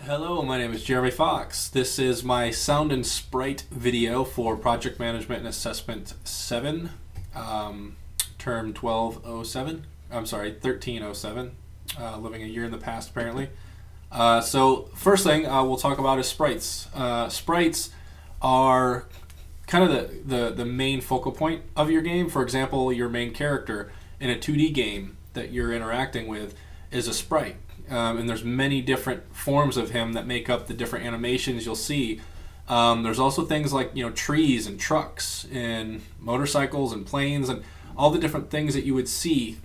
Hello, my name is Jeremy Fox. This is my sound and sprite video for Project Management and Assessment 7, term 1207. I'm sorry, 1307. Living a year in the past, apparently. So first thing we'll talk about is sprites. Sprites are kind of the main focal point of your game. For example, your main character in a 2D game that you're interacting with is a sprite. And there's many different forms of him that make up the different animations you'll see. There's also things like trees and trucks and motorcycles and planes and all the different things that you would see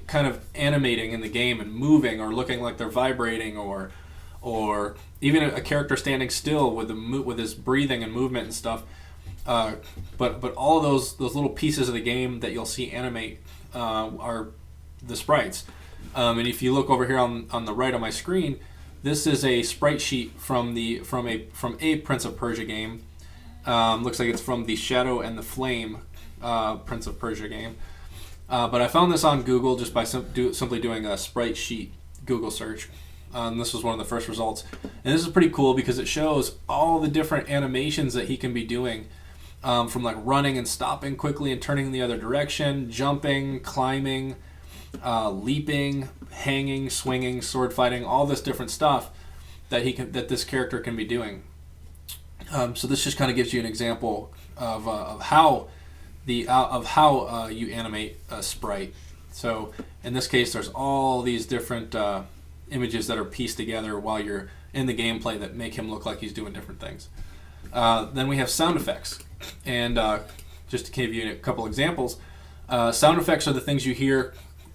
kind of animating in the game and moving or looking like they're vibrating, or even a character standing still with his breathing and movement and stuff. But all of those little pieces of the game that you'll see animate are the sprites. And if you look over here on the right on my screen, this is a sprite sheet from a Prince of Persia game. Looks like it's from the Shadow and the Flame Prince of Persia game. But I found this on Google just by simply doing a sprite sheet Google search. This was one of the first results. And this is pretty cool because it shows all the different animations that he can be doing, from like running and stopping quickly and turning in the other direction, jumping, climbing, leaping, hanging, swinging, sword fighting, all this different stuff that this character can be doing. So this just kind of gives you an example of how you animate a sprite. So in this case, there's all these different images that are pieced together while you're in the gameplay that make him look like he's doing different things. Then we have sound effects, and just to give you a couple examples, sound effects are the things you hear.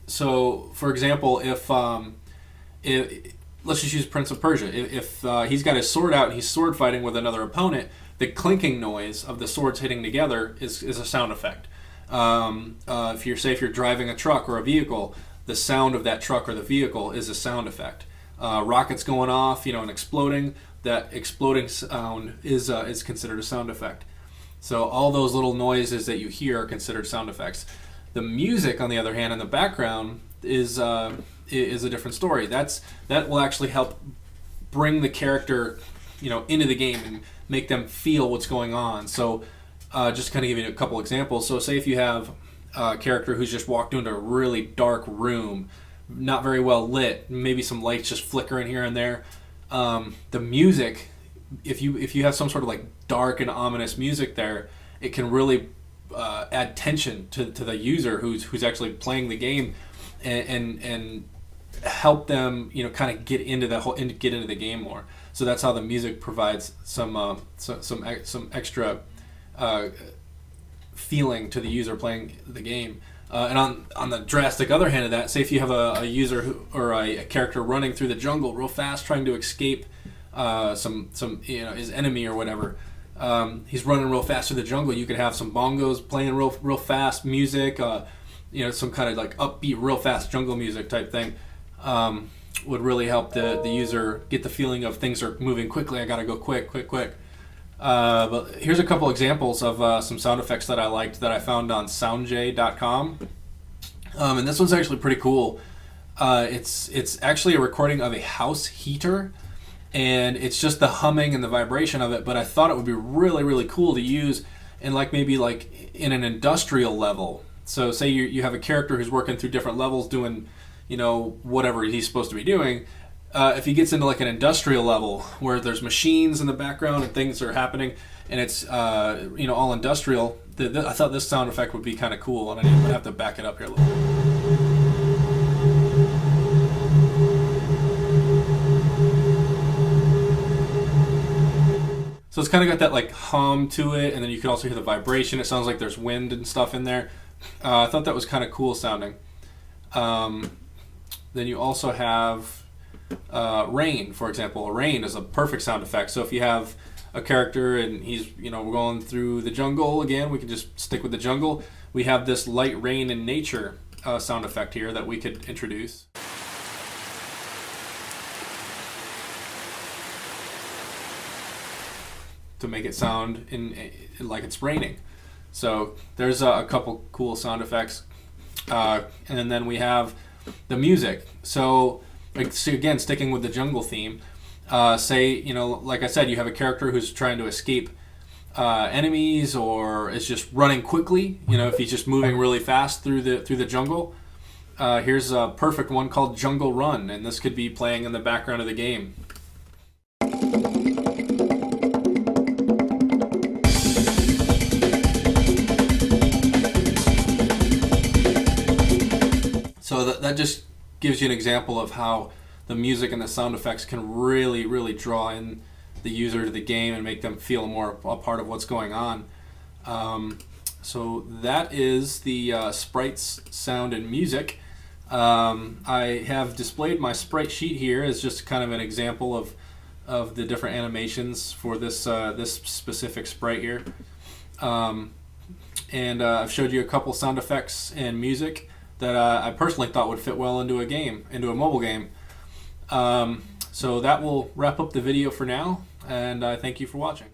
So, for example, if let's just use Prince of Persia. If he's got his sword out and he's sword fighting with another opponent, the clinking noise of the swords hitting together is a sound effect. If you're driving a truck or a vehicle, the sound of that truck or the vehicle is a sound effect. Rockets going off, and exploding. That exploding sound is considered a sound effect. So all those little noises that you hear are considered sound effects. The music, on the other hand, in the background is a different story. That will actually help bring the character, into the game and make them feel what's going on. So, just kind of give you a couple examples. So, say if you have a character who's just walked into a really dark room, not very well lit, maybe some lights just flickering here and there. The music, if you have some sort of like dark and ominous music there, it can really add tension to the user who's actually playing the game, and help them kind of get into the game more. So that's how the music provides some extra feeling to the user playing the game. And on the drastic other hand of that, say if you have a user or a character running through the jungle real fast trying to escape some his enemy or whatever. He's running real fast through the jungle. You could have some bongos playing real fast music, some kind of like upbeat, real fast jungle music type thing. Would really help the user get the feeling of things are moving quickly. I gotta go quick. But here's a couple examples of some sound effects that I liked that I found on soundj.com. And this one's actually pretty cool. It's actually a recording of a house heater. And it's just the humming and the vibration of it, but I thought it would be really, really cool to use in maybe in an industrial level. So say you have a character who's working through different levels doing, whatever he's supposed to be doing. If he gets into like an industrial level where there's machines in the background and things are happening and it's, all industrial, I thought this sound effect would be kind of cool, and I have to back it up here a little bit. So it's kind of got that like hum to it, and then you can also hear the vibration. It sounds like there's wind and stuff in there. I thought that was kind of cool sounding. Then you also have rain, for example. Rain is a perfect sound effect. So if you have a character and he's we're going through the jungle again, we can just stick with the jungle. We have this light rain in nature sound effect here that we could introduce to make it sound like it's raining. So there's a couple cool sound effects. And then we have the music. So again, sticking with the jungle theme, Say, you know, like I said, you have a character who's trying to escape enemies or is just running quickly. You know, if he's just moving really fast through the jungle. Here's a perfect one called Jungle Run, and this could be playing in the background of the game. So that just gives you an example of how the music and the sound effects can really draw in the user to the game and make them feel more a part of what's going on. So that is the Sprites sound and music. I have displayed my sprite sheet here as just kind of an example of the different animations for this specific sprite here. And I've showed you a couple sound effects and music that I personally thought would fit well into a mobile game. So that will wrap up the video for now, and I thank you for watching.